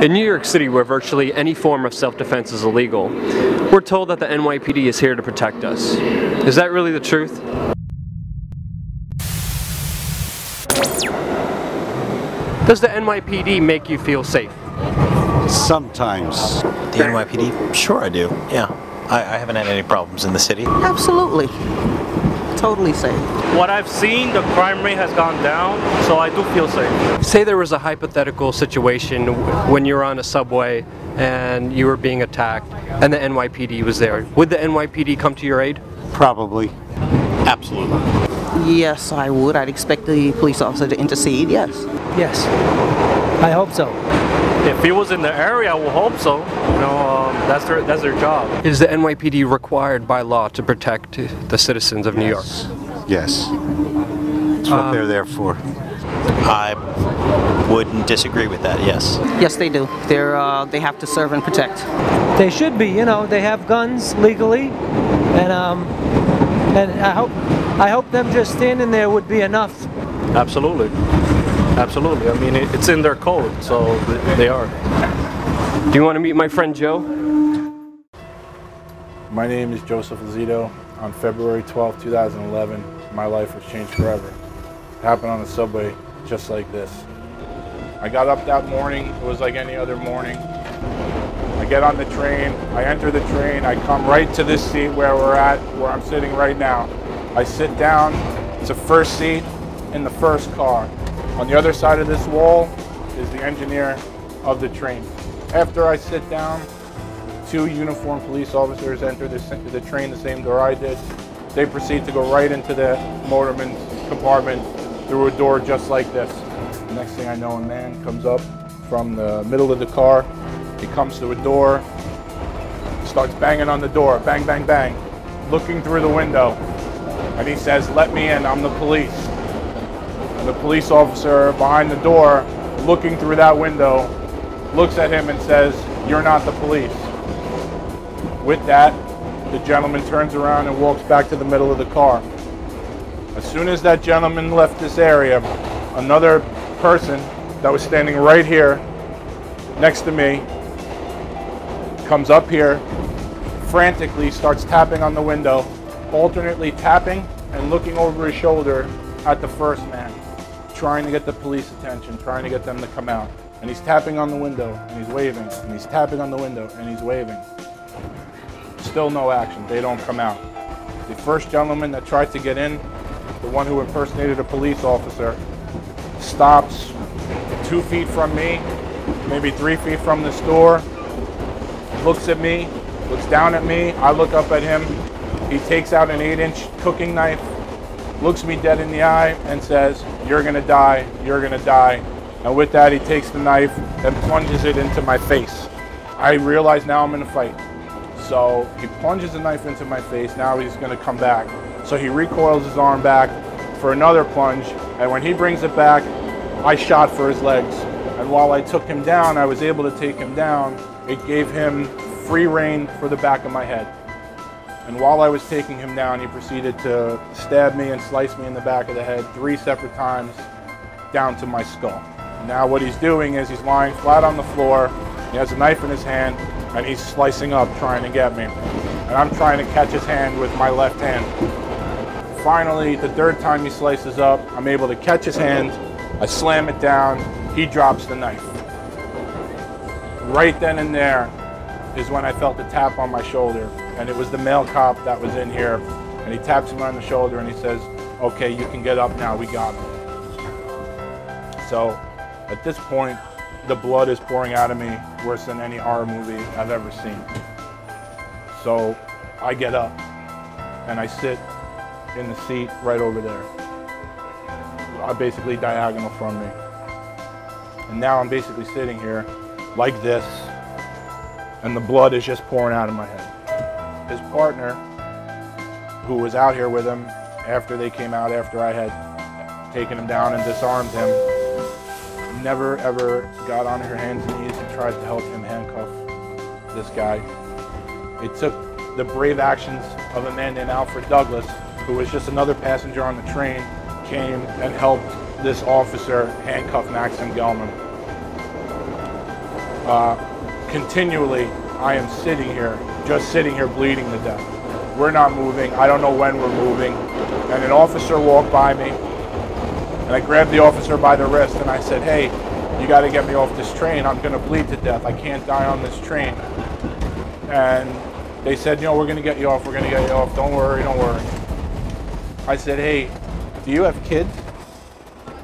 In New York City, where virtually any form of self-defense is illegal, we're told that the NYPD is here to protect us. Is that really the truth? Does the NYPD make you feel safe? Sometimes. The NYPD? Sure I do, yeah. I haven't had any problems in the city. Absolutely. Totally safe. What I've seen, the crime rate has gone down, so I do feel safe. Say there was a hypothetical situation when you were on a subway and you were being attacked and the NYPD was there. Would the NYPD come to your aid? Probably. Absolutely. Yes, I would. I'd expect the police officer to intercede, yes. Yes, I hope so. If he was in the area, I would hope so. You know, that's their job. Is the NYPD required by law to protect the citizens of New York? Yes. That's what they're there for. I wouldn't disagree with that, yes. Yes, they do. They have to serve and protect. They should be, you know, they have guns legally, and I hope them just standing there would be enough. Absolutely. Absolutely. I mean, it's in their code, so they are. Do you want to meet my friend Joe? My name is Joseph Lozito. On February 12, 2011, my life was changed forever. It happened on the subway, just like this. I got up that morning, it was like any other morning. I get on the train, I enter the train, I come right to this seat where I'm sitting right now. I sit down, it's a first seat in the first car. On the other side of this wall is the engineer of the train. After I sit down, two uniformed police officers enter the train the same door I did. They proceed to go right into the motorman's compartment through a door just like this. The next thing I know, a man comes up from the middle of the car. He comes to a door, starts banging on the door, bang, bang, bang, looking through the window. And he says, "Let me in, I'm the police." And the police officer behind the door, looking through that window, looks at him and says, "You're not the police." With that, the gentleman turns around and walks back to the middle of the car. As soon as that gentleman left this area, another person that was standing right here next to me comes up here, frantically starts tapping on the window, alternately tapping and looking over his shoulder at the first man, trying to get the police attention, trying to get them to come out. And he's tapping on the window and he's waving, and he's tapping on the window and he's waving. Still no action, they don't come out. The first gentleman that tried to get in, the one who impersonated a police officer, stops 2 feet from me, maybe 3 feet from the store, looks at me, looks down at me, I look up at him, he takes out an 8-inch cooking knife, looks me dead in the eye and says, "You're gonna die, you're gonna die." And with that, he takes the knife and plunges it into my face. I realize now I'm in a fight. So he plunges the knife into my face, now he's gonna come back. So he recoils his arm back for another plunge, and when he brings it back, I shot for his legs. And while I took him down, I was able to take him down, it gave him free rein for the back of my head. And while I was taking him down, he proceeded to stab me and slice me in the back of the head 3 separate times down to my skull. Now what he's doing is he's lying flat on the floor, he has a knife in his hand, and he's slicing up, trying to get me. And I'm trying to catch his hand with my left hand. Finally, the third time he slices up, I'm able to catch his hand, I slam it down, he drops the knife. Right then and there is when I felt a tap on my shoulder, and it was the male cop that was in here, and he taps me on the shoulder and he says, "Okay, you can get up now, we got him." So at this point, the blood is pouring out of me worse than any horror movie I've ever seen. So I get up and I sit in the seat right over there, basically diagonal from me. And now I'm basically sitting here like this, and the blood is just pouring out of my head. His partner, who was out here with him after they came out, after I had taken him down and disarmed him, never ever got on her hands and knees and tried to help him handcuff this guy. It took the brave actions of a man named Alfred Douglas, who was just another passenger on the train, came and helped this officer handcuff Maxim Gelman. Continually, I am sitting here, just sitting here bleeding to death. We're not moving. I don't know when we're moving. And an officer walked by me, and I grabbed the officer by the wrist, and I said, hey, you got to get me off this train. I'm going to bleed to death. I can't die on this train. And they said, you know, we're going to get you off. We're going to get you off. Don't worry, don't worry. I said, hey, do you have kids?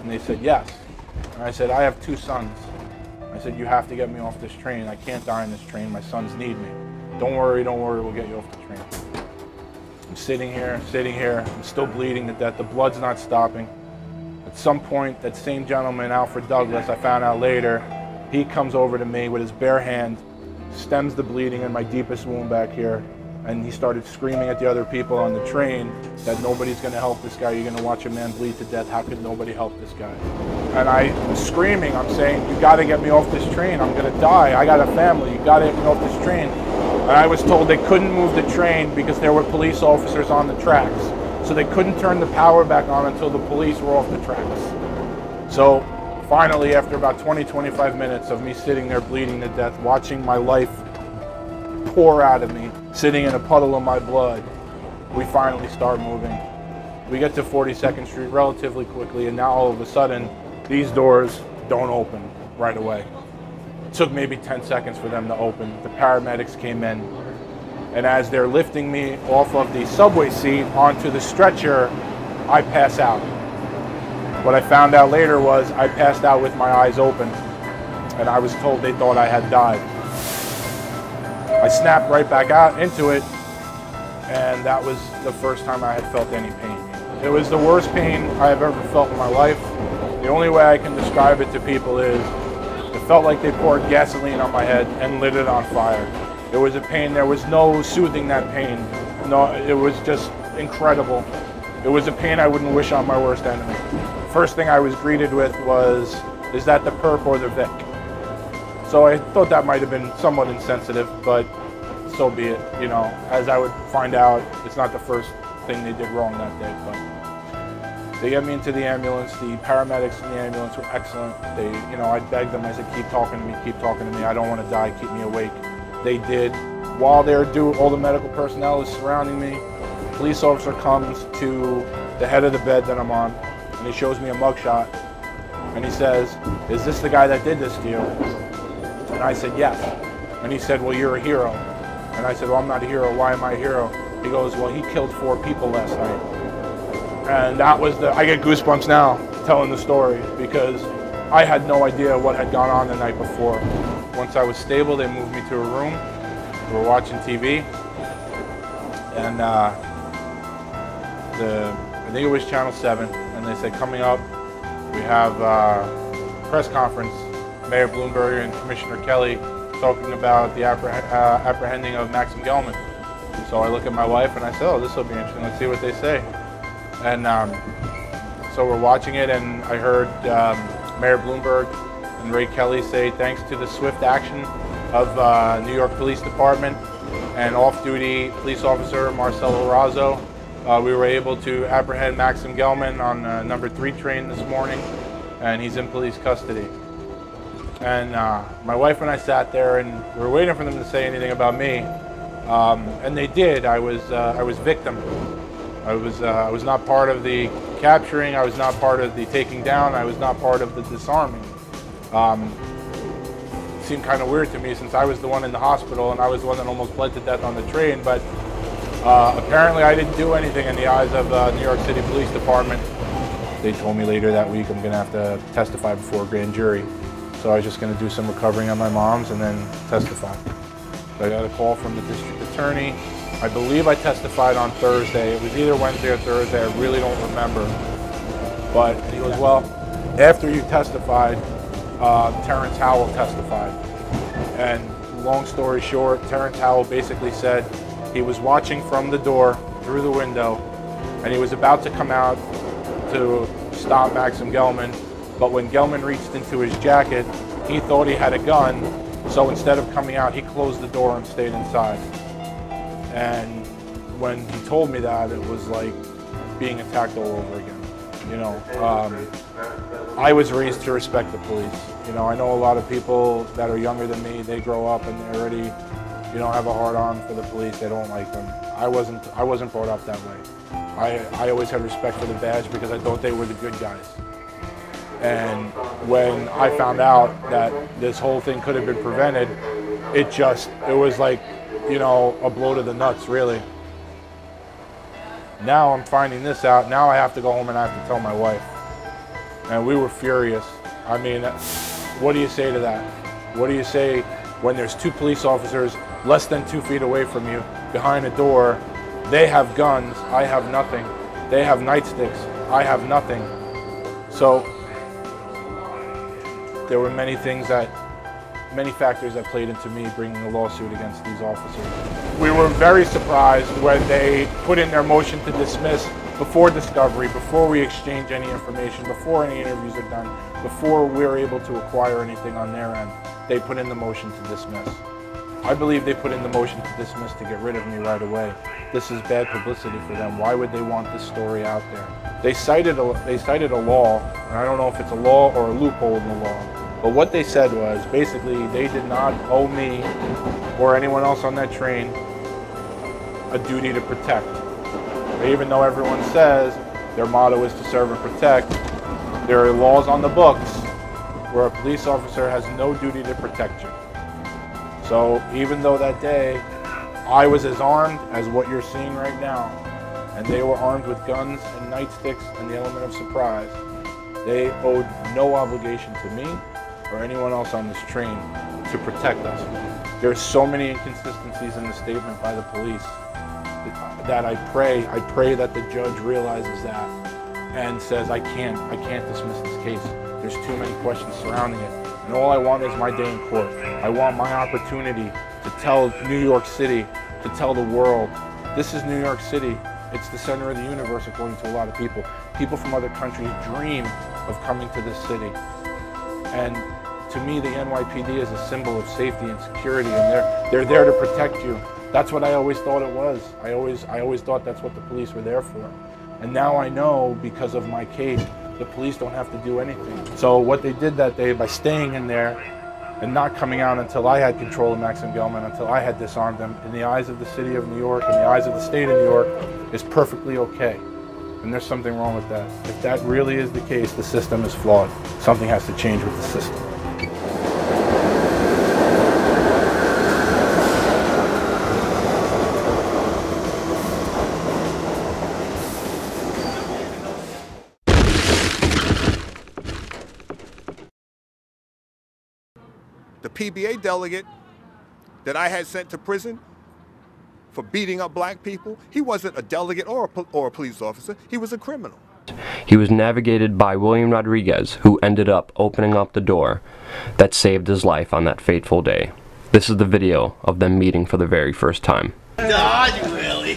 And they said, yes. And I said, I have 2 sons. I said, you have to get me off this train. I can't die on this train. My sons need me. Don't worry, we'll get you off the train. I'm sitting here, I'm still bleeding to death. The blood's not stopping. At some point, that same gentleman, Alfred Douglas, I found out later, he comes over to me with his bare hand, stems the bleeding in my deepest wound back here, and he started screaming at the other people on the train that nobody's going to help this guy. You're going to watch a man bleed to death. How could nobody help this guy? And I'm screaming. I'm saying, you got to get me off this train. I'm going to die. I got a family. You got to get me off this train. And I was told they couldn't move the train because there were police officers on the tracks. So they couldn't turn the power back on until the police were off the tracks. So finally, after about 20-25 minutes of me sitting there bleeding to death, watching my life pour out of me, sitting in a puddle of my blood, we finally start moving. We get to 42nd Street relatively quickly, and now all of a sudden, these doors don't open right away. It took maybe 10 seconds for them to open. The paramedics came in, and as they're lifting me off of the subway seat onto the stretcher, I pass out. What I found out later was I passed out with my eyes open, and I was told they thought I had died. I snapped right back out into it, and that was the first time I had felt any pain. It was the worst pain I have ever felt in my life. The only way I can describe it to people is it felt like they poured gasoline on my head and lit it on fire. It was a pain. There was no soothing that pain. No, it was just incredible. It was a pain I wouldn't wish on my worst enemy. First thing I was greeted with was, is that the perp or the Vic? So I thought that might have been somewhat insensitive, but so be it. You know, as I would find out, it's not the first thing they did wrong that day. But they get me into the ambulance. The paramedics in the ambulance were excellent. They, you know, I begged them. I said, keep talking to me, keep talking to me. I don't want to die. Keep me awake. They did. While they're doing, all the medical personnel is surrounding me. The police officer comes to the head of the bed that I'm on, and he shows me a mugshot, and he says, "Is this the guy that did this to you?" And I said, yes. And he said, well, you're a hero. And I said, well, I'm not a hero. Why am I a hero? He goes, well, he killed 4 people last night. And that was I get goosebumps now telling the story because I had no idea what had gone on the night before. Once I was stable, they moved me to a room. We were watching TV. And I think it was Channel 7. And they said, coming up, we have a press conference. Mayor Bloomberg and Commissioner Kelly talking about the apprehending of Maxim Gelman. So I look at my wife and I say, oh, this will be interesting. Let's see what they say. And so we're watching it, and I heard Mayor Bloomberg and Ray Kelly say, thanks to the swift action of New York Police Department and off-duty police officer Marcelo Razzo, we were able to apprehend Maxim Gelman on number 3 train this morning, and he's in police custody. And my wife and I sat there, and we were waiting for them to say anything about me, and they did. I was victim. I was not part of the capturing. I was not part of the taking down. I was not part of the disarming. It seemed kind of weird to me since I was the one in the hospital and I was the one that almost bled to death on the train. But apparently, I didn't do anything in the eyes of New York City Police Department. They told me later that week I'm going to have to testify before a grand jury. So I was just going to do some recovering on my mom's and then testify. So I got a call from the district attorney. I believe I testified on Thursday. It was either Wednesday or Thursday. I really don't remember. But he goes, well, after you testified, Terrence Howell testified. And long story short, Terrence Howell basically said he was watching from the door through the window, and he was about to come out to stop Maxim Gelman. But when Gelman reached into his jacket, he thought he had a gun, so instead of coming out, he closed the door and stayed inside. And when he told me that, it was like being attacked all over again. You know, I was raised to respect the police. You know, I know a lot of people that are younger than me, they grow up and they already, you know, have a hard on for the police. They don't like them. I wasn't brought up that way. I always had respect for the badge because I thought they were the good guys. And when I found out that this whole thing could have been prevented, it was like, you know, a blow to the nuts, really. Now I'm finding this out. Now I have to go home and I have to tell my wife. And we were furious. I mean, what do you say to that? What do you say when there's 2 police officers less than 2 feet away from you, behind a door? They have guns, I have nothing. They have nightsticks, I have nothing. So there were many factors that played into me bringing a lawsuit against these officers. We were very surprised when they put in their motion to dismiss before discovery, before we exchange any information, before any interviews are done, before we're able to acquire anything on their end. They put in the motion to dismiss. I believe they put in the motion to dismiss to get rid of me right away. This is bad publicity for them. Why would they want this story out there? They cited a law, and I don't know if it's a law or a loophole in the law, but what they said was basically they did not owe me or anyone else on that train a duty to protect. Even though everyone says their motto is to serve and protect, there are laws on the books where a police officer has no duty to protect you. So even though that day I was as armed as what you're seeing right now, and they were armed with guns and nightsticks and the element of surprise, they owed no obligation to me or anyone else on this train to protect us. There's so many inconsistencies in the statement by the police that I pray that the judge realizes that and says I can't dismiss this case. There's too many questions surrounding it. And all I want is my day in court. I want my opportunity to tell New York City, to tell the world, this is New York City. It's the center of the universe according to a lot of people. People from other countries dream of coming to this city. And to me, the NYPD is a symbol of safety and security, and they're there to protect you. That's what I always thought it was. I always thought that's what the police were there for. And now I know, because of my case, the police don't have to do anything. So what they did that day by staying in there and not coming out until I had control of Max and Gelman, until I had disarmed them, in the eyes of the city of New York, in the eyes of the state of New York, is perfectly okay. And there's something wrong with that. If that really is the case, the system is flawed. Something has to change with the system. The PBA delegate that I had sent to prison for beating up black people, he wasn't a delegate or a police officer, he was a criminal. He was navigated by William Rodriguez, who ended up opening up the door that saved his life on that fateful day. This is the video of them meeting for the very first time. God, really?